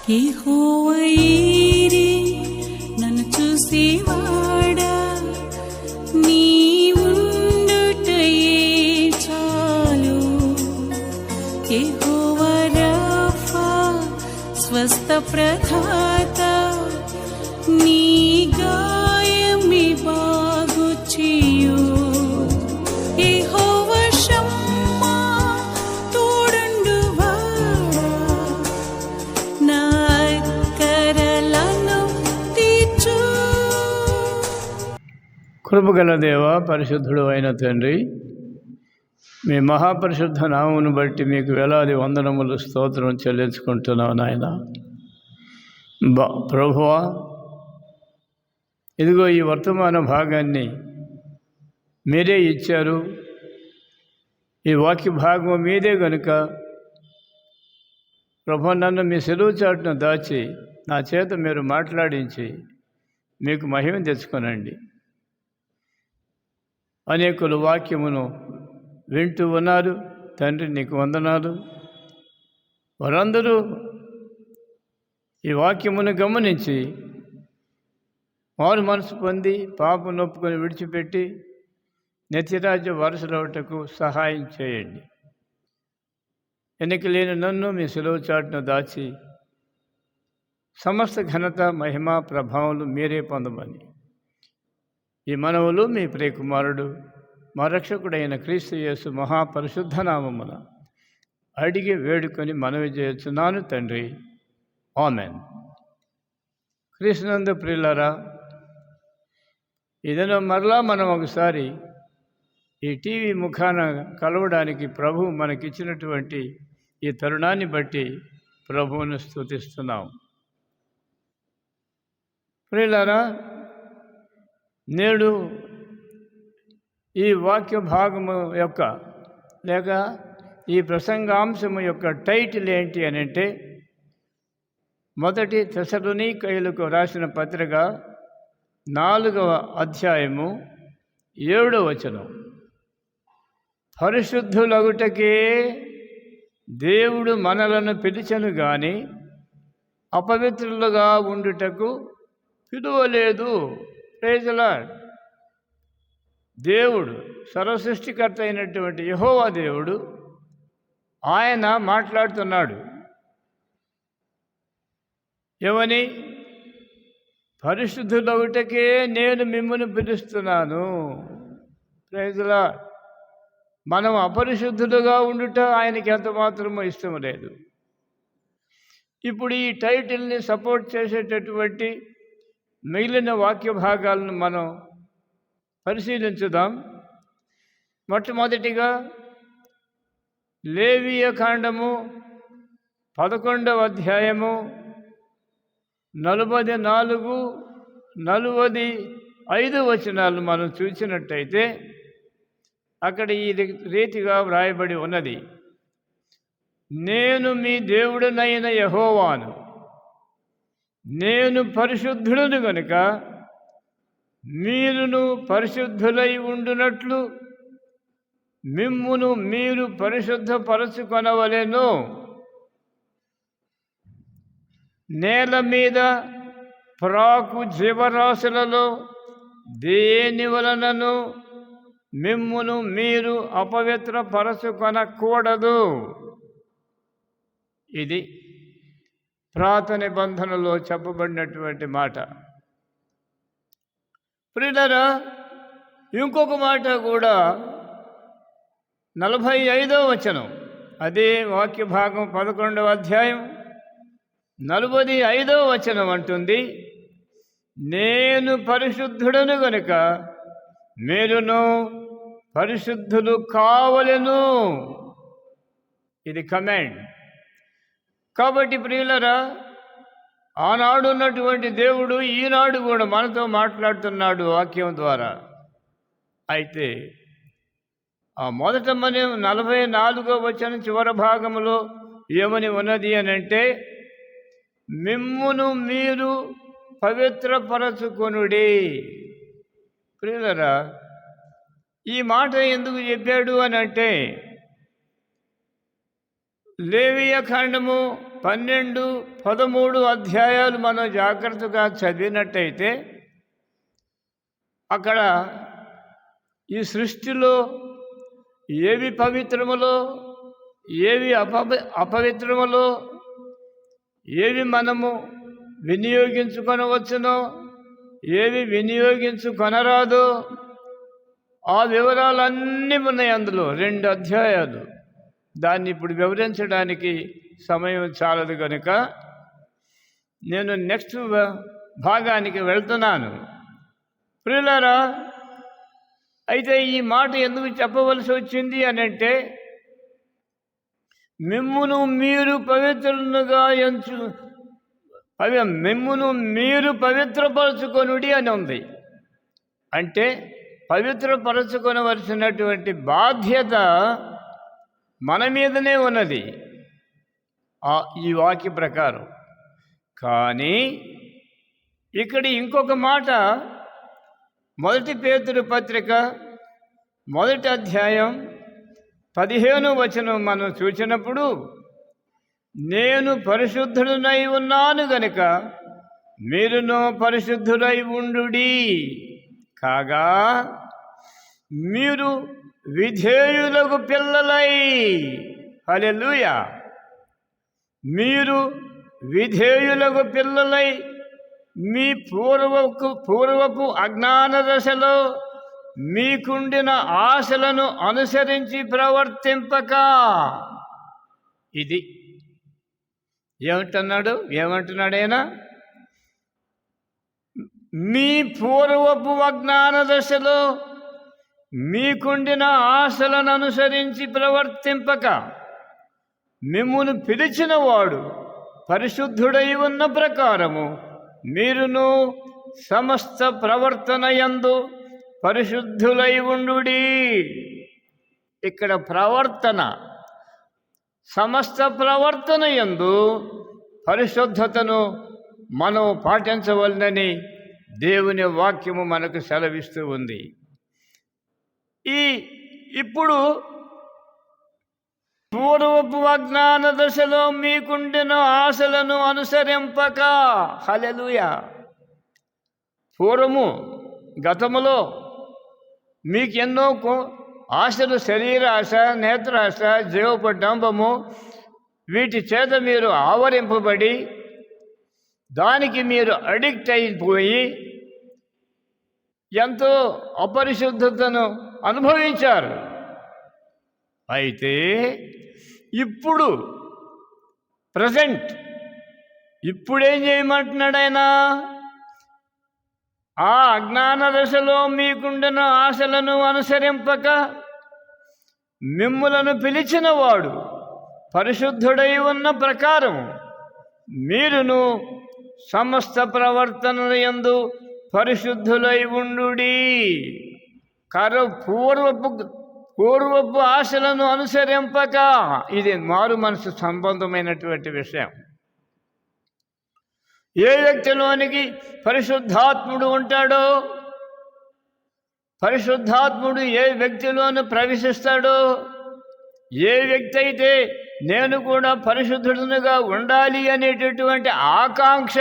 యెహోవా ఈరే నన్ను చూసేవాడా, నీవుండుటయే చాలు. యెహోవా రఫా స్వస్థ ప్రదాత, నీ గాయమే బాగు చేయు. యెహోవా షమ్మా తోడుండువాడా, నా అక్కరలను తీర్చు. కృపగల దేవ, పరిశుద్ధుడు అయిన తండ్రి, మీ మహాపరిశుద్ధ నామమును బట్టి మీకు వేలాది వందనములు స్తోత్రం చెల్లించుకుంటున్నాం నాయన. ప్రభువా, ఇదిగో ఈ వర్తమాన భాగాన్ని మీరే ఇచ్చారు. ఈ వాక్య భాగం మీదే గనుక ప్రభు, నన్ను మీ సెలవు చాటును దాచి నా చేత మీరు మాట్లాడించి మీకు మహిమ తెచ్చుకొనండి. అనేకులు వాక్యమును వింటూ ఉన్నారు తండ్రి, నీకు వందనాలు. వారందరూ ఈ వాక్యమును గమనించి వారు మనసు పొంది పాపం నొప్పుకొని విడిచిపెట్టి నిత్యరాజ్య వారసులవుటకు సహాయం చేయండి. ఎన్నిక లేని నన్ను మీ సెలవు చాటును దాచి సమస్త ఘనత మహిమ ప్రభావాలు మీరే పొందమని ఈ మనవులు మీ ప్రియకుమారుడు మా రక్షకుడైన క్రీస్తు యేసు మహాపరిశుద్ధ నామమున అడిగి వేడుకొని మనవి చేస్తున్నాను తండ్రి, ఆమెన్. క్రీస్తునందు ప్రియులారా, ఇదనో మరలా మనం ఒకసారి ఈ టీవీ ముఖాన కలవడానికి ప్రభువు మనకిచ్చినటువంటి ఈ తరుణాన్ని బట్టి ప్రభువును స్తుతిస్తున్నాం. ప్రియులారా, నేడు ఈ వాక్య భాగము యొక్క లేక ఈ ప్రసంగాంశము యొక్క టైటిల్ ఏంటి అని అంటే, మొదటి తెస్సలోనికయులకు రాసిన పత్రిక 4వ అధ్యాయము 7వ వచనం. పరిశుద్ధులగుటకే దేవుడు మనలను పిలిచెను గాని అపవిత్రులుగా ఉండుటకు పిలువలేదు. Praise the lord. దేవుడు, సర్వసృష్టికర్త అయినటువంటి యెహోవా దేవుడు, ఆయన మాట్లాడుతున్నాడు. ఏమని? పరిశుద్ధులవుటకే నేను మిమ్మల్ని పిలుస్తున్నాను. Praise the Lord. మనం అపరిశుద్ధులుగా ఉండుట ఆయనకి ఎంత మాత్రమో ఇష్టం లేదు. ఇప్పుడు ఈ టైటిల్ని సపోర్ట్ చేసేటటువంటి మిగిలిన వాక్య భాగాలను మనం పరిశీలించుదాం. మొట్టమొదటిగా లేవీయ కాండము 11వ అధ్యాయము 44, 45 వచనాలు మనం చూసినట్టయితే అక్కడ ఈ రీతిగా వ్రాయబడి ఉన్నది: నేను మీ దేవుడనైన యెహోవాను, నేను పరిశుద్ధుడను గనుక మీరును పరిశుద్ధులై ఉండునట్లు మిమ్మును మీరు పరిశుద్ధపరచుకొనవలెను. నేల మీద ప్రాకు జీవరాశులలో దేని వలనను మిమ్మును మీరు అపవిత్రపరచుకొనకూడదు. ఇది ప్రాత నిబంధనలో చెప్పబడినటువంటి మాట. ప్రియులారా, ఇంకొక మాట కూడా 45వ వచనం, అదే వాక్య భాగం 11వ అధ్యాయం 45వ వచనం అంటుంది: నేను పరిశుద్ధుడను గనుక మీరును పరిశుద్ధులు కావలెను. ఇది కమాండ్. కాబట్టి ప్రియులరా, ఆనాడు ఉన్నటువంటి దేవుడు ఈనాడు కూడా మనతో మాట్లాడుతున్నాడు వాక్యం ద్వారా. అయితే ఆ మొదట మనం 44వ వచనం చివరి భాగంలో ఏమని ఉన్నది అని అంటే, మిమ్మును మీరు పవిత్రపరచుకొనుడి. ప్రియులరా, ఈ మాట ఎందుకు చెప్పాడు అని అంటే, లేవియ ఖండము 12, 13 అధ్యాయాలు మనం జాగ్రత్తగా చదివినట్టయితే అక్కడ ఈ సృష్టిలో ఏవి పవిత్రములో, ఏవి అపవిత్రములో, ఏవి మనము వినియోగించుకొనవచ్చునో, ఏవి వినియోగించుకొనరాదో ఆ వివరాలన్నీ ఉన్నాయి అందులో. 2 అధ్యాయాలు. దాన్ని ఇప్పుడు వివరించడానికి సమయం చాలదు కనుక నేను నెక్స్ట్ భాగానికి వెళ్తున్నాను. ప్రియులారా, అయితే ఈ మాట ఎందుకు చెప్పవలసి వచ్చింది అని అంటే, మిమ్మును మీరు పవిత్రులుగా మిమ్మును మీరు పవిత్రపరచుకొనుడి అని ఉంది. అంటే పవిత్రపరచుకొనవలసినటువంటి బాధ్యత మన మీదనే ఉన్నది ఈ వాక్య ప్రకారం. కానీ ఇక్కడ ఇంకొక మాట, 1 పేతురు పత్రిక 1వ అధ్యాయం 15వ వచనం మనం చూసినప్పుడు, నేను పరిశుద్ధుడనై ఉన్నాను గనుక మీరును పరిశుద్ధుడై ఉండుడి, కాగా మీరు విధేయులకు పిల్లలై. హల్లెలూయా. మీరు విధేయులకు పిల్లలై మీ పూర్వపు అజ్ఞాన దశలో మీకుండిన ఆశలను అనుసరించి ప్రవర్తింపక. ఇది ఏమంటున్నాడైనా? మీ పూర్వపు అజ్ఞాన దశలో మీకుండిన ఆశలను అనుసరించి ప్రవర్తింపక మిమ్మును పిలిచిన వాడు పరిశుద్ధుడై ఉన్న ప్రకారము మీరును సమస్త ప్రవర్తన యందు పరిశుద్ధులై ఉండుడి. ఇక్కడ ప్రవర్తన, సమస్త ప్రవర్తన యందు పరిశుద్ధతను మనం పాటించవలనని దేవుని వాక్యము మనకు సెలవిస్తూ ఉంది. ఇప్పుడు పూర్వపు అజ్ఞాన దశలో మీకుండిన ఆశలను అనుసరింపక. హల్లెలూయా. పూర్వము గతములో మీకెన్నో ఆశలు, శరీరాశ, నేత్రాశ, జీవపడంబము, వీటి చేత మీరు ఆవరింపబడి దానికి మీరు అడిక్ట్ అయిపోయి ఎంతో అపరిశుద్ధతను అనుభవించారు. అయితే ఇప్పుడు ఇప్పుడేం చేయమంటున్నాడు ఆయన? ఆ అజ్ఞాన దశలో మీకుండిన ఆశలను అనుసరింపక మిమ్ములను పిలిచిన వాడు పరిశుద్ధుడై ఉన్న ప్రకారం మీరును సమస్త ప్రవర్తన యందు పరిశుద్ధులై ఉండుడి. పూర్వపు ఆశలను అనుసరింపక. ఇది మారు మనసు సంబంధమైనటువంటి విషయం. ఏ వ్యక్తిలోనికి పరిశుద్ధాత్ముడు ఉంటాడో, పరిశుద్ధాత్ముడు ఏ వ్యక్తిలోను ప్రవేశిస్తాడో, ఏ వ్యక్తి అయితే నేను కూడా పరిశుద్ధుడుగా ఉండాలి అనేటటువంటి ఆకాంక్ష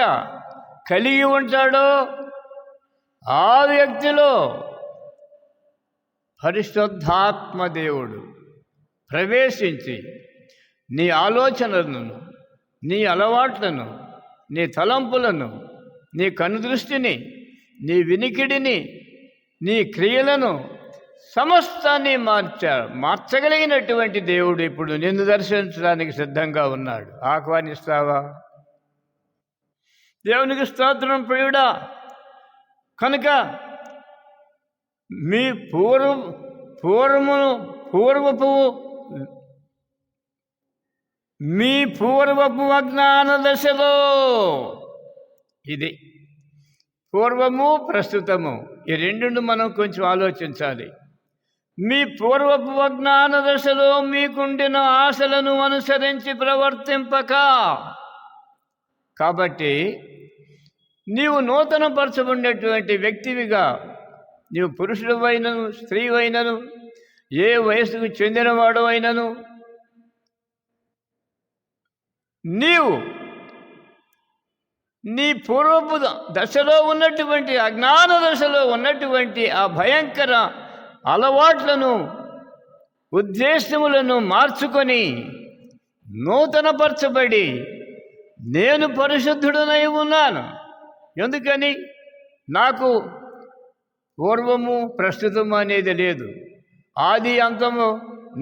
కలిగి ఉంటాడో ఆ వ్యక్తిలో పరిశుద్ధాత్మ దేవుడు ప్రవేశించి నీ ఆలోచనలను, నీ అలవాట్లను, నీ తలంపులను, నీ కనుదృష్టిని, నీ వినికిడిని, నీ క్రియలను సమస్తాన్ని మార్చగలిగినటువంటి దేవుడు ఇప్పుడు నిన్ను దర్శించడానికి సిద్ధంగా ఉన్నాడు. ఆహ్వానిస్తావా? దేవునికి స్తోత్రం ప్రియుడా. కనుక మీ పూర్వపు అజ్ఞాన దశలో, ఇది పూర్వము ప్రస్తుతము, ఈ రెండును మనం కొంచెం ఆలోచించాలి. మీ పూర్వపు అజ్ఞాన దశలో మీకుండిన ఆశలను అనుసరించి ప్రవర్తింపక. కాబట్టి నీవు నూతనపరచబడినటువంటి వ్యక్తివిగా, నీవు పురుషుడు అయినను స్త్రీ అయినను, ఏ వయసుకు చెందినవాడు అయినను, నీవు నీ పూర్వపు దశలో ఉన్నటువంటి అజ్ఞాన దశలో ఉన్నటువంటి ఆ భయంకర అలవాట్లను ఉద్దేశములను మార్చుకొని నూతనపరచబడి నేను పరిశుద్ధుడనై ఉన్నాను. ఎందుకని? నాకు పూర్వము ప్రస్తుతము అనేది లేదు, ఆది అంతము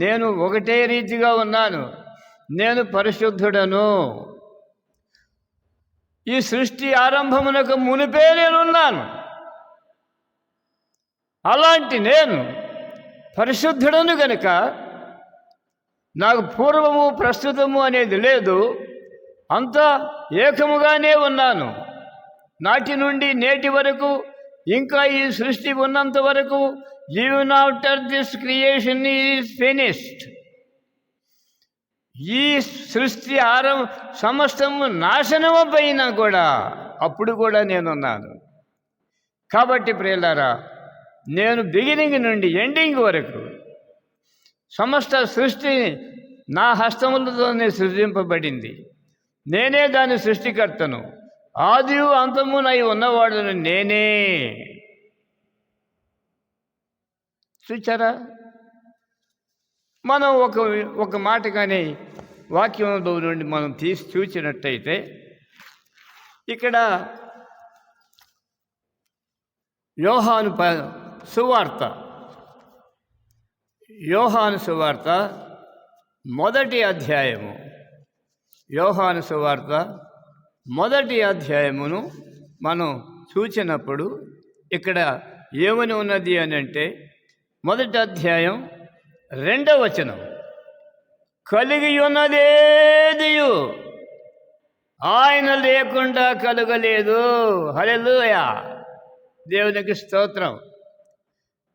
నేను ఒకటే రీతిగా ఉన్నాను. నేను పరిశుద్ధుడను. ఈ సృష్టి ఆరంభమునకు మునిపే నేనున్నాను. అలాంటి నేను పరిశుద్ధుడను గనుక నాకు పూర్వము ప్రస్తుతము అనేది లేదు, అంతా ఏకముగానే ఉన్నాను. నాటి నుండి నేటి వరకు, ఇంకా ఈ సృష్టి ఉన్నంత వరకు, even after this creation is finished. ఈ సృష్టి సమస్తము నాశనము పైన కూడా అప్పుడు కూడా నేనున్నాను. కాబట్టి ప్రియులారా, నేను బిగినింగ్ నుండి ఎండింగ్ వరకు సమస్త సృష్టి నా హస్తములతోనే సృజింపబడింది. నేనే దాని సృష్టికర్తను. ఆది అంతమునై ఉన్నవాడును నేనే. చూచారా? మనం ఒక మాట కానీ వాక్యంలో నుండి మనం తీసి చూచినట్టయితే, ఇక్కడ యోహాను సువార్త మొదటి అధ్యాయము, యోహాను సువార్త మొదటి అధ్యాయమును మనం చూచినప్పుడు ఇక్కడ ఏమని ఉన్నది అని అంటే, మొదటి అధ్యాయం 2వ వచనం, కలిగి ఉన్నదేదియు ఆయన లేకుండా కలగలేదు. హల్లెలూయా, దేవునికి స్తోత్రం.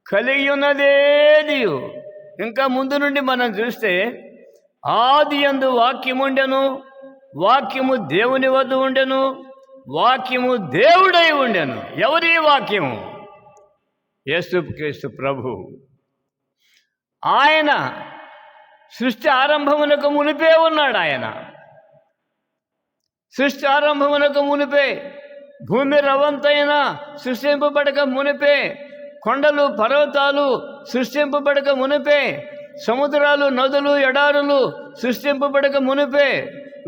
కలిగి ఉన్నదేదియు. ఇంకా ముందు నుండి మనం చూస్తే, ఆది యందు వాక్యము ఉండెను, వాక్యము దేవుని వద్ద ఉండెను, వాక్యము దేవుడై ఉండెను. ఎవరి వాక్యము? యేసుక్రీస్తు ప్రభు. ఆయన సృష్టి ఆరంభమునకు మునిపే ఉన్నాడు. ఆయన సృష్టి ఆరంభమునకు మునిపే, భూమి రవంతైన సృష్టింపబడక మునిపే, కొండలు పర్వతాలు సృష్టింపబడక మునిపే, సముద్రాలు నదులు ఎడారులు సృష్టింపబడక మునిపే,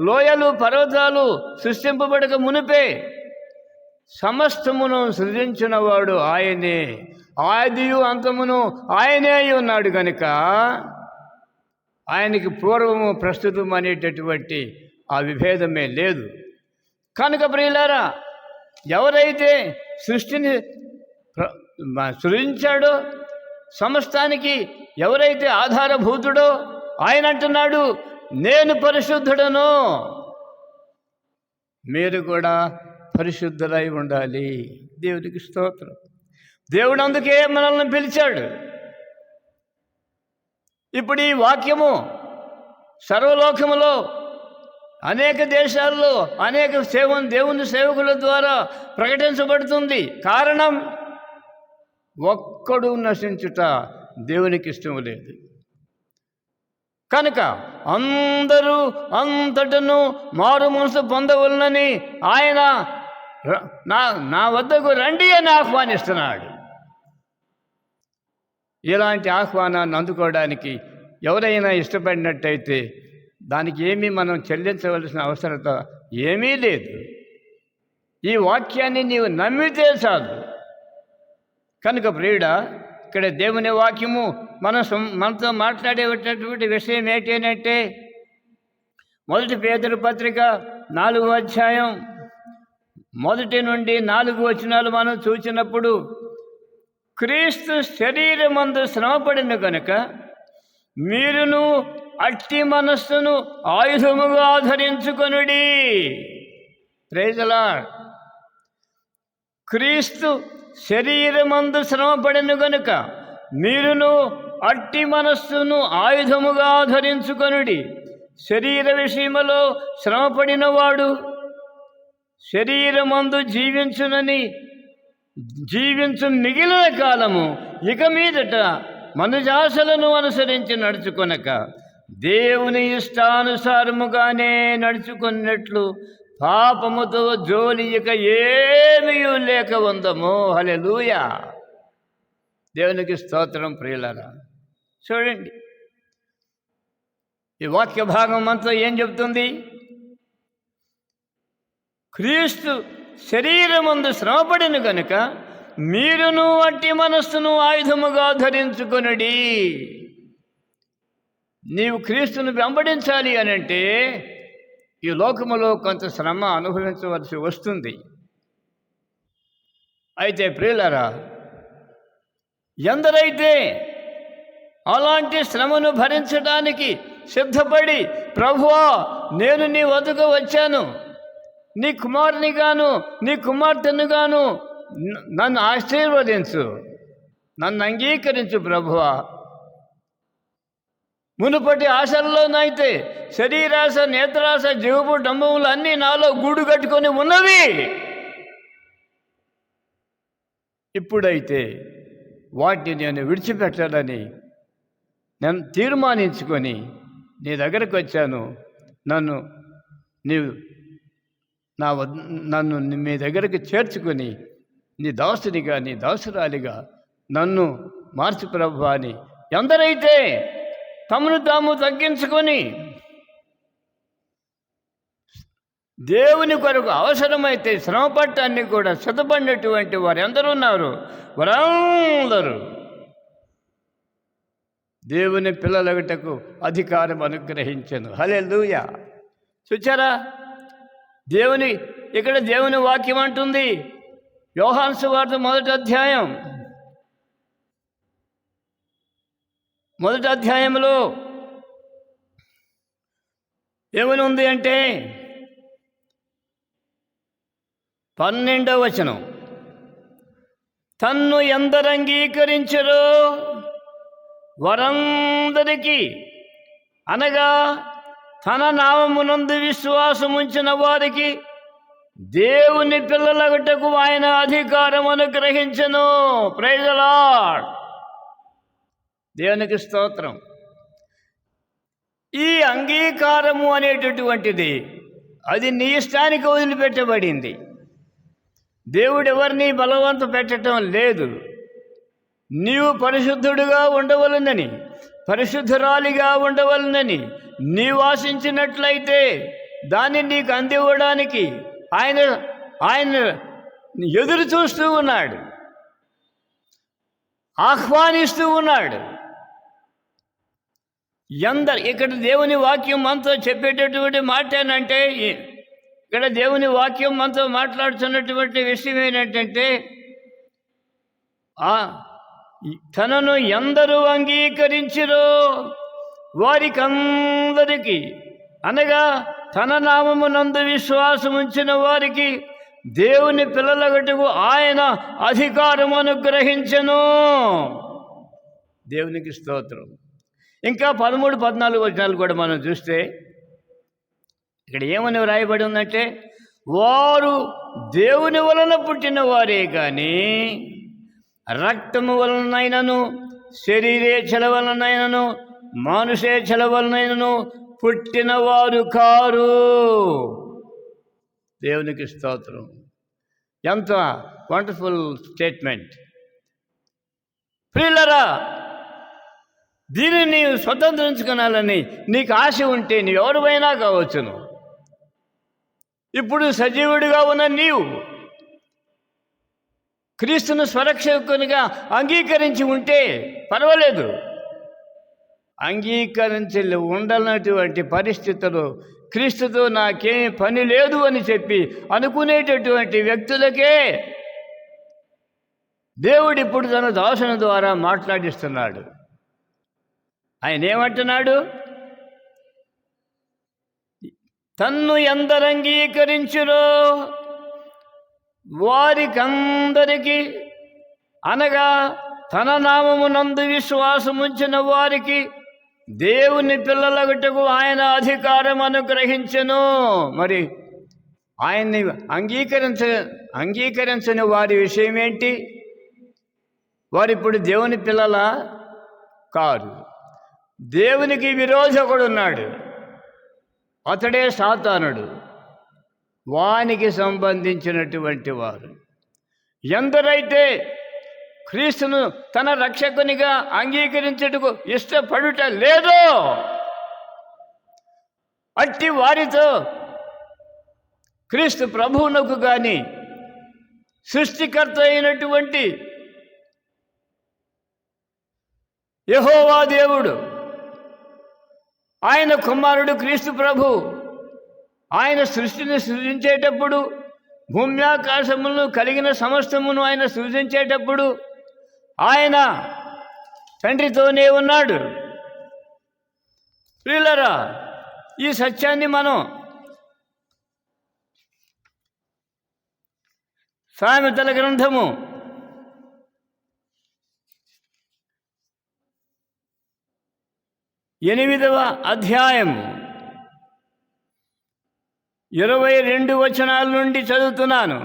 లోయలు పర్వతాలు సృష్టింపబడక మునిపే సమస్తమును సృజించినవాడు ఆయనే. ఆదియు అంతమును ఆయనే ఉన్నాడు కనుక ఆయనకి పూర్వము ప్రస్తుతం అనేటటువంటి ఆ విభేదమే లేదు. కనుక ప్రియులారా, ఎవరైతే సృష్టిని సృజించాడో, సమస్తానికి ఎవరైతే ఆధారభూతుడో, ఆయన అంటున్నాడు, నేను పరిశుద్ధుడను, మీరు కూడా పరిశుద్ధులై ఉండాలి. దేవునికి స్తోత్రం. దేవుడు అందుకే మనల్ని పిలిచాడు. ఇప్పుడు ఈ వాక్యము సర్వలోకములో అనేక దేశాల్లో అనేక దేవుని సేవకుల ద్వారా ప్రకటించబడుతుంది. కారణం, ఒక్కడు నశించుట దేవునికి ఇష్టం లేదు. కనుక అందరూ అంతటను మారు మనసు పొందవలనని ఆయన నా వద్దకు రండి అని ఆహ్వానిస్తున్నాడు. ఇలాంటి ఆహ్వానాన్ని అందుకోవడానికి ఎవరైనా ఇష్టపడినట్టయితే దానికి ఏమీ మనం చెల్లించవలసిన అవసరత ఏమీ లేదు. ఈ వాక్యాన్ని నీవు నమ్మితే చాలు. కనుక ప్రియుడా, ఇక్కడ దేవుని వాక్యము మనతో మాట్లాడేటటువంటి విషయం ఏంటంటే, 1 పేతురు పత్రిక 4వ అధ్యాయం 1 నుండి 4 వచనాలు మనం చూసినప్పుడు, క్రీస్తు శరీరమందు శ్రమపడిన కనుక మీరును అట్టి మనస్సును ఆయుధముగా ధరించుకొనుడి. Praise the lord. క్రీస్తు శరీరమందు శ్రమపడిన గనుక మీరును అట్టి మనస్సును ఆయుధముగా ధరించుకొనుడి. శరీర విషయములో శ్రమపడినవాడు శరీరమందు జీవించు మిగిలిన కాలము ఇక మీదట మనుజాశలను అనుసరించి నడుచుకొనక దేవుని ఇష్టానుసారముగానే నడుచుకున్నట్లు పాపముతో జోలి ఇక ఏమీ లేక ఉందము. హల్లెలూయా. దేవునికి స్తోత్రం ప్రియులారా. చూడండి, ఈ వాక్య భాగం అంతా ఏం చెప్తుంది? క్రీస్తు శరీరమందు శ్రమపడిన కనుక మీరును అట్టి మనస్సును ఆయుధముగా ధరించుకొనుడి. నీవు క్రీస్తును వెంబడించాలి అని అంటే ఈ లోకములో కొంత శ్రమ అనుభవించవలసి వస్తుంది. అయితే ప్రియులారా, ఎందరైతే అలాంటి శ్రమను భరించడానికి సిద్ధపడి, ప్రభువా నేను నీ వద్దకు వచ్చాను, నీ కుమారునిగాను నీ కుమార్తెనుగాను నన్ను ఆశీర్వదించు, నన్ను అంగీకరించు ప్రభువా, మునుపటి ఆశల్లోనైతే శరీరాశ, నేత్రాశ, జీవపు డంబములు అన్నీ నాలో గూడు కట్టుకొని ఉన్నవి. ఇప్పుడైతే వాటిని నేను విడిచిపెట్టాలని నేను తీర్మానించుకొని నీ దగ్గరకు వచ్చాను. నన్ను మీ దగ్గరికి చేర్చుకొని నీ దాసునిగా, నీ దాసురాలిగా నన్ను మార్చు ప్రభువా అని ఎందరైతే తమను తాము తగ్గించుకొని దేవుని కొరకు అవసరమైతే శ్రమపట్టాన్ని కూడా సిద్ధపడినటువంటి వారు ఎందరూ ఉన్నారు? వారందరూ దేవుని పిల్లలగుటకు అధికారం అనుగ్రహించెను. హల్లెలూయా. చూచారా, ఇక్కడ దేవుని వాక్యం అంటుంది, యోహాను సువార్త 1వ అధ్యాయం 1వ అధ్యాయంలో ఏమని ఉంది అంటే 12వ వచనం, తన్ను ఎందరు అంగీకరించరో వారందరికీ, అనగా తన నామమునందు విశ్వాసముంచిన వారికి దేవుని పిల్లలగుటకు ఆయన అధికారం అనుగ్రహించెను. Praise the lord. దేవునికి స్తోత్రం. ఈ అంగీకారము అనేటటువంటిది అది నీ ఇష్టానికి వదిలిపెట్టబడింది. దేవుడు ఎవరిని బలవంత పెట్టడం లేదు. నీవు పరిశుద్ధుడుగా ఉండవలనని, పరిశుద్ధురాలిగా ఉండవలనని నీవు ఆశించినట్లయితే దాన్ని నీకు అందివ్వడానికి ఆయన ఎదురు చూస్తూ ఉన్నాడు, ఆహ్వానిస్తూ ఉన్నాడు. ఇక్కడ దేవుని వాక్యం మనతో చెప్పేటటువంటి మాట ఏంటంటే, ఇక్కడ దేవుని వాక్యం మనతో మాట్లాడుతున్నటువంటి విషయం ఏంటంటే, తనను ఎందరూ అంగీకరించిరో వారికందరికీ, అనగా తన నామమునందు విశ్వాసం ఉంచిన వారికి దేవుని పిల్లలగటకు ఆయన అధికారం అనుగ్రహించెను. దేవునికి స్తోత్రం. ఇంకా 13, 14 వచనాలు కూడా మనం చూస్తే ఇక్కడ ఏమని వ్రాయబడి ఉందంటే, వారు దేవుని వలన పుట్టిన వారే కానీ రక్తము వలనైనను, శరీరేచ్ఛల వలనైనను, మానుషేచ్ఛల వలనైనను పుట్టినవారు కారు. దేవునికి స్తోత్రం. ఎంత వండర్ఫుల్ స్టేట్మెంట్. ప్రియులారా, దీనిని నీవు స్వతంత్రించుకోవాలని నీకు ఆశ ఉంటే నీవు ఎవరివైనా కావచ్చును. ఇప్పుడు సజీవుడిగా ఉన్న నీవు క్రీస్తును స్వరక్షకునిగా అంగీకరించి ఉంటే పర్వాలేదు. అంగీకరించి ఉండనటువంటి పరిస్థితులు, క్రీస్తుతో నాకేం పని లేదు అని చెప్పి అనుకునేటటువంటి వ్యక్తులకే దేవుడు ఇప్పుడు తన దాసుని ద్వారా మాట్లాడిస్తున్నాడు. ఆయన ఏమంటున్నాడు? తన్ను ఎందరు అంగీకరించురో వారికందరికీ, అనగా తన నామమునందు విశ్వాసముంచిన వారికి దేవుని పిల్లలగుటకు ఆయన అధికారం అనుగ్రహించెను. మరి ఆయన్ని అంగీకరించని వారి విషయం ఏంటి? వారిప్పుడు దేవుని పిల్లల కారు. దేవునికి విరోధకుడున్నాడు, అతడే సాతానుడు. వానికి సంబంధించినటువంటి వారు ఎందరైతే క్రీస్తును తన రక్షకునిగా అంగీకరించుటకు ఇష్టపడుట లేదో అట్టి వారితో క్రీస్తు ప్రభువునకు కానీ సృష్టికర్త అయినటువంటి యెహోవా దేవుడు, ఆయన కుమారుడు క్రీస్తు ప్రభు, ఆయన సృష్టిని సృజించేటప్పుడు, భూమ్యాకాశములను కలిగిన సమస్తమును ఆయన సృజించేటప్పుడు ఆయన తండ్రితోనే ఉన్నాడు. ప్రియులారా, ఈ సత్యాన్ని మనం సామెతల గ్రంథము 8వ అధ్యాయము 22 వచనాల నుండి చదువుతున్నాను.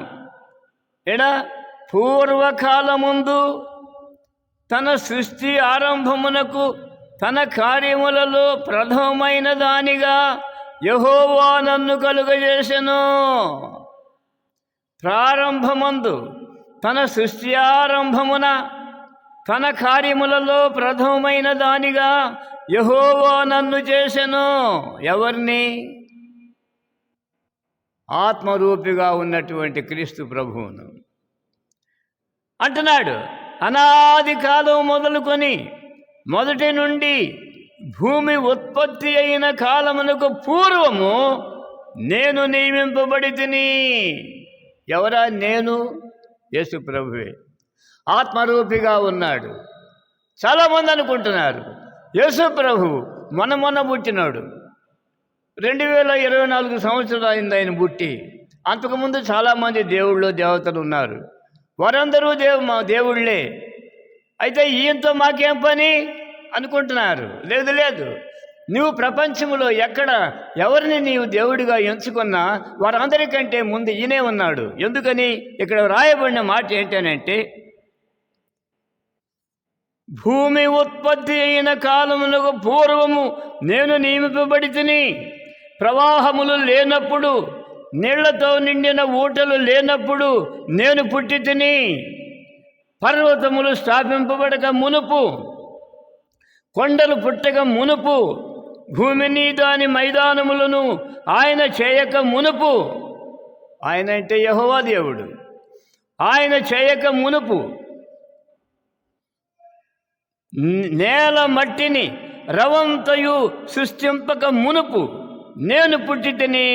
పూర్వకాలముందు తన సృష్టి ఆరంభమునకు తన కార్యములలో ప్రథమమైన దానిగా యెహోవా నన్ను కలుగజేసెను. ప్రారంభమందు తన సృష్టి ఆరంభమున తన కార్యములలో ప్రథమమైన దానిగా యెహోవా నన్ను చేసెను. ఎవరిని? ఆత్మరూపిగా ఉన్నటువంటి క్రీస్తు ప్రభువును అంటున్నాడు. అనాది కాలం మొదలుకొని మొదటి నుండి భూమి ఉత్పత్తి అయిన కాలమునకు పూర్వము నేను నియమింపబడితిని. ఎవరా నేను? యేసు ప్రభువే ఆత్మరూపిగా ఉన్నాడు. చాలామంది అనుకుంటున్నారు యేసు ప్రభువు మొన్న పుట్టినాడు. 2024 సంవత్సరాలు అయింది ఆయన పుట్టి. అంతకుముందు చాలామంది దేవుళ్ళు దేవతలు ఉన్నారు. వారందరూ మా దేవుళ్ళే. అయితే ఈయనతో మాకేం పని అనుకుంటున్నారు. లేదు, నువ్వు ప్రపంచంలో ఎవరిని నీవు దేవుడిగా ఎంచుకున్నా వారందరికంటే ముందు ఈయనే ఉన్నాడు. ఎందుకని? ఇక్కడ రాయబడిన మాట ఏంటనంటే, భూమి ఉత్పత్తి అయిన కాలమునకు పూర్వము నేను నియమింపబడితిని. ప్రవాహములు లేనప్పుడు, నీళ్లతో నిండిన ఊటలు లేనప్పుడు నేను పుట్టి తిని. పర్వతములు స్థాపింపబడక మునుపు, కొండలు పుట్టక మునుపు, భూమిని దాని మైదానములను ఆయన చేయక మునుపు, ఆయన అంటే యెహోవా దేవుడు, ఆయన చేయక మునుపు, నేల మట్టిని రవంతయు సృష్టింపక మునుపు నేను పుట్టి తిని.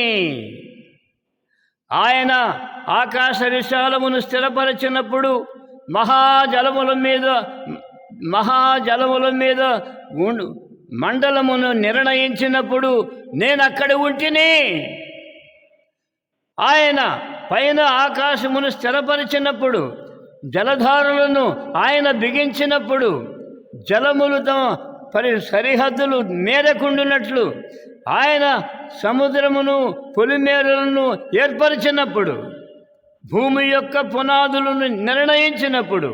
ఆయన ఆకాశ విశాలమును స్థిరపరచినప్పుడు, మహాజలముల మీద మండలమును నిర్ణయించినప్పుడు నేను అక్కడ ఉంటిని. ఆయన పైన ఆకాశమును స్థిరపరిచినప్పుడు, జలధారులను ఆయన బిగించినప్పుడు, జలములు తమ సరిహద్దులు మేరకుండునట్లు ఆయన సముద్రమును పొలిమేరలను ఏర్పరిచినప్పుడు, భూమి యొక్క పునాదులను నిర్ణయించినప్పుడు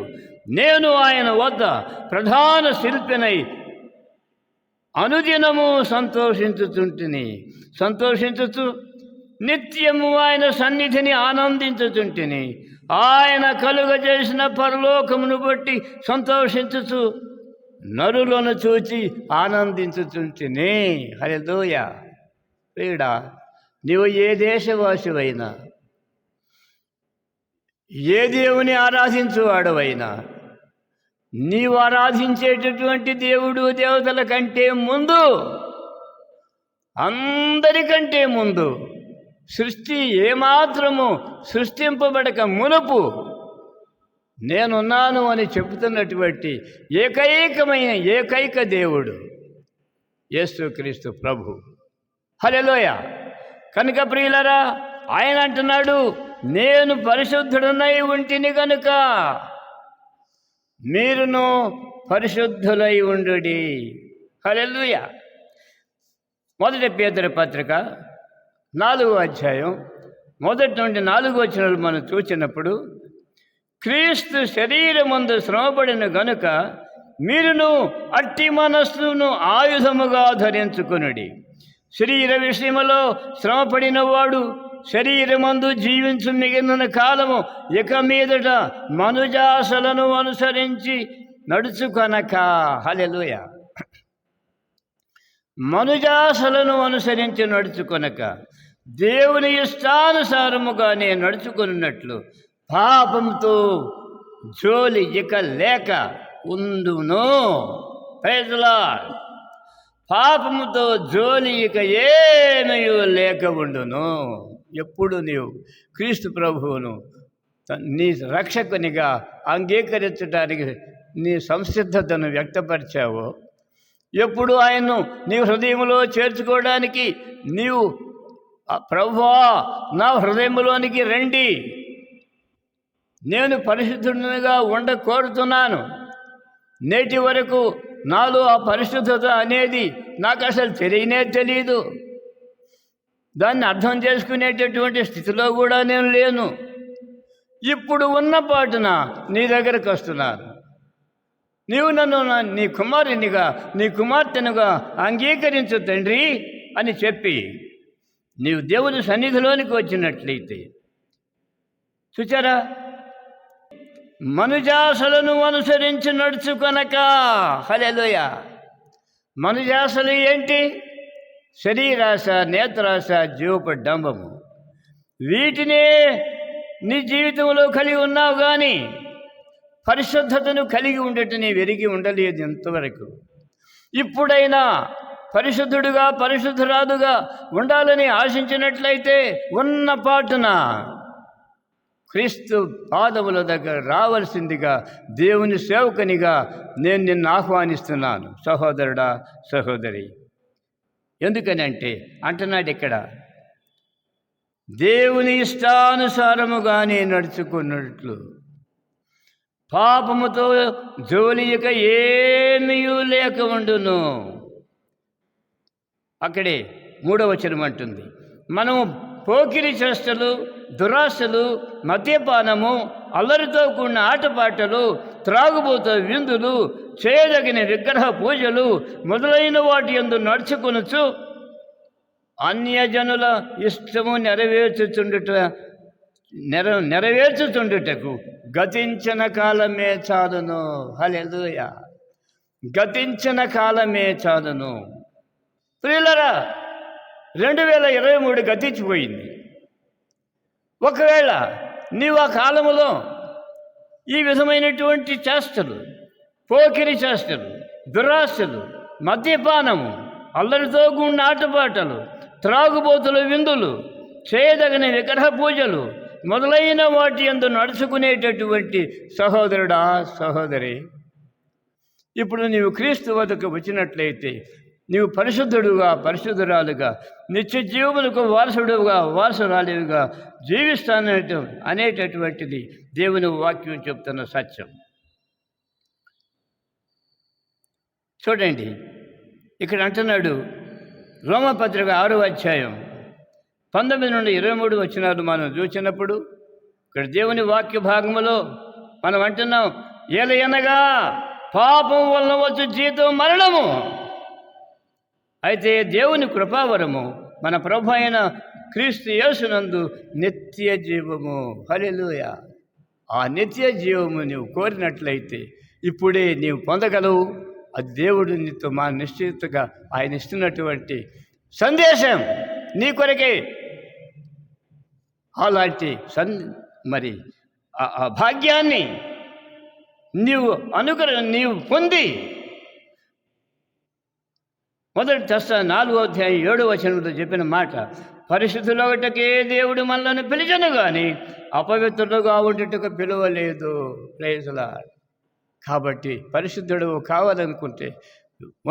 నేను ఆయన వద్ద ప్రధాన శిల్పినై అనుదినము సంతోషించుచు నిత్యము ఆయన సన్నిధిని ఆనందించుచుంటిని. ఆయన కలుగజేసిన పరలోకమును బట్టి సంతోషించుచు నరులను చూచి ఆనందించుచుంటిని. హల్లెలూయా. ప్రియుడా, నీవు ఏ దేశవాసివైనా, ఏ దేవుని ఆరాధించువాడవైనా, నీవు ఆరాధించేటటువంటి దేవుడు దేవతల కంటే ముందు, అందరికంటే ముందు, సృష్టి ఏమాత్రము సృష్టింపబడక మునుపు నేనున్నాను అని చెబుతున్నటువంటి ఏకైక దేవుడు యేసుక్రీస్తు ప్రభు. హల్లెలూయా. కనుక ప్రియులరా, ఆయన అంటున్నాడు, నేను పరిశుద్ధుడనై ఉంటిని గనుక మీరును పరిశుద్ధులై ఉండుడి. హల్లెలూయా. 1 పేతురు పత్రిక 4వ అధ్యాయం 1 నుండి 4 వచనాలు మనం చూసినప్పుడు, క్రీస్తు శరీరమందు శ్రమపడిన గనుక మీరును అట్టి మనస్సును ఆయుధముగా ధరించుకొనుడి. శరీర విషయములో శ్రమపడిన వాడు శరీరమందు జీవించు మిగిలిన కాలము ఇక మీదట మనుజాసలను అనుసరించి నడుచుకొనక. హల్లెలూయా. మనుజాసలను అనుసరించి నడుచుకొనక దేవుని ఇష్టానుసారముగానే నడుచుకొనున్నట్లు పాపంతో జోలి ఇక లేక ఉండును. Praise the lord. పాపముతో జోలి ఇక ఏమీ లేక ఉండును. ఎప్పుడు నీవు క్రీస్తు ప్రభువును నీ రక్షకునిగా అంగీకరించడానికి నీ సంసిద్ధతను వ్యక్తపరిచావో, ఎప్పుడు ఆయన్ను నీ హృదయంలో చేర్చుకోవడానికి నీవు ప్రభువా నా హృదయంలోనికి రండి, నేను పరిశుద్ధునిగా కోరుతున్నాను, నేటి వరకు నాలో ఆ పరిశుద్ధత అనేది నాకు అసలు తెలియదు, దాన్ని అర్థం చేసుకునేటటువంటి స్థితిలో కూడా నేను లేను, ఇప్పుడు ఉన్న పాటున నీ దగ్గరకు వస్తున్నాను, నీవు నన్ను నీ కుమారునిగా నీ కుమార్తెనుగా అంగీకరించు తండ్రి అని చెప్పి నీవు దేవుని సన్నిధిలోనికి వచ్చినట్లయితే, చూచారా, మనుజాసలను అనుసరించి నడుచుకొనక. హల్లెలూయా. మనుజాసలు ఏంటి? శరీరాశ, నేత్రాశ, జీవపు డంబము. వీటినే నీ జీవితంలో కలిగి ఉన్నావు, కానీ పరిశుద్ధతను కలిగి ఉండటం నీ వెరిగి ఉండలేదు ఇంతవరకు. ఇప్పుడైనా పరిశుద్ధుడుగా పరిశుద్ధురాలుగా ఉండాలని ఆశించినట్లయితే ఉన్న పాటున క్రీస్తు పాదముల దగ్గర రావలసిందిగా దేవుని సేవకునిగా నేను నిన్ను ఆహ్వానిస్తున్నాను సహోదరుడా, సహోదరి. ఎందుకనంటే అంటున్నాడు ఇక్కడ, దేవుని ఇష్టానుసారముగానే నడుచుకున్నట్లు పాపముతో జోలియక ఏమీ లేక ఉండును. అక్కడే 3వ వచనం అంటుంది, మనము పోకిరి చేష్టలు, దురాశలు, మద్యపానము, అల్లరితో కూడిన ఆటపాటలు, త్రాగుబోత విందులు, చేయదగిన విగ్రహ పూజలు మొదలైన వాటి యందు నడుచుకొనుచు అన్యజనుల ఇష్టము నెరవేర్చుచుండుటకు గతించిన కాలమే చాలును. హల్లెలూయా. గతించిన కాలమే చాలును. ప్రియులరా, 2023 గతించిపోయింది. ఒకవేళ నీవు ఆ కాలములో ఈ విధమైనటువంటి చేష్టలు, పోకిరి చేష్టలు, దురాశలు, మద్యపానము, అల్లరితో కూడిన ఆటపాటలు, త్రాగుబోతుల విందులు, చేయదగిన విగ్రహ పూజలు మొదలైన వాటి యందు నడుచుకునేటటువంటి సహోదరుడా, సహోదరి, ఇప్పుడు నీవు క్రీస్తు వద్దకు వచ్చినట్లయితే నీవు పరిశుద్ధుడుగా పరిశుద్ధురాలుగా నిత్య జీవములకు వారసుడుగా వారసురాలిగా అనేటటువంటిది దేవుని వాక్యం చెప్తున్న సత్యం. చూడండి, ఇక్కడ అంటున్నాడు, రోమపత్రిక 6వ అధ్యాయం 19 నుండి 23 వచనాలు మనం చూసినప్పుడు ఇక్కడ దేవుని వాక్య భాగములో మనం అంటున్నాం, ఏలయనగా పాపం వలన వచ్చు జీతం మరణము, అయితే దేవుని కృపావరము మన ప్రభు అయిన క్రీస్తు యేసునందు నిత్య జీవము. హల్లెలూయా. ఆ నిత్య జీవము నీవు కోరినట్లయితే ఇప్పుడే నీవు పొందగలవు. అది దేవుడు నీతో మా నిశ్చితగా ఆయన ఇస్తున్నటువంటి సందేశం నీ కొరకే. అలాంటి మరి ఆ భాగ్యాన్ని నీవు పొంది మొదటి తెస్సలోనికీయులకు 4వ అధ్యాయం 7వ వచనంలో చెప్పిన మాట, పరిశుద్ధులొకటకే దేవుడు మనల్ని పిలిచెను కానీ అపవిత్రులుగా ఉండుటకు పిలువలేదు. Praise the lord. కాబట్టి పరిశుద్ధుడు కావాలనుకుంటే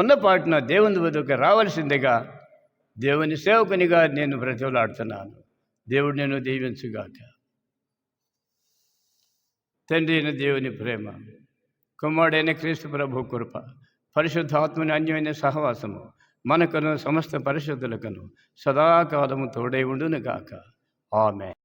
ఉన్నపాటున దేవుని వద్దకు రావాల్సిందిగా దేవుని సేవకునిగా నేను బ్రతిమలాడుతున్నాను. దేవుడు నేను దీవించుగాక. తండ్రి అయిన దేవుని ప్రేమ, కుమారుడైన క్రీస్తు ప్రభు కృప, పరిశుద్ధాత్మని అన్యమైన సహవాసము మనకును సమస్త పరిశుద్ధులకును సదాకాలము తోడై ఉండును గాక. ఆమేన్.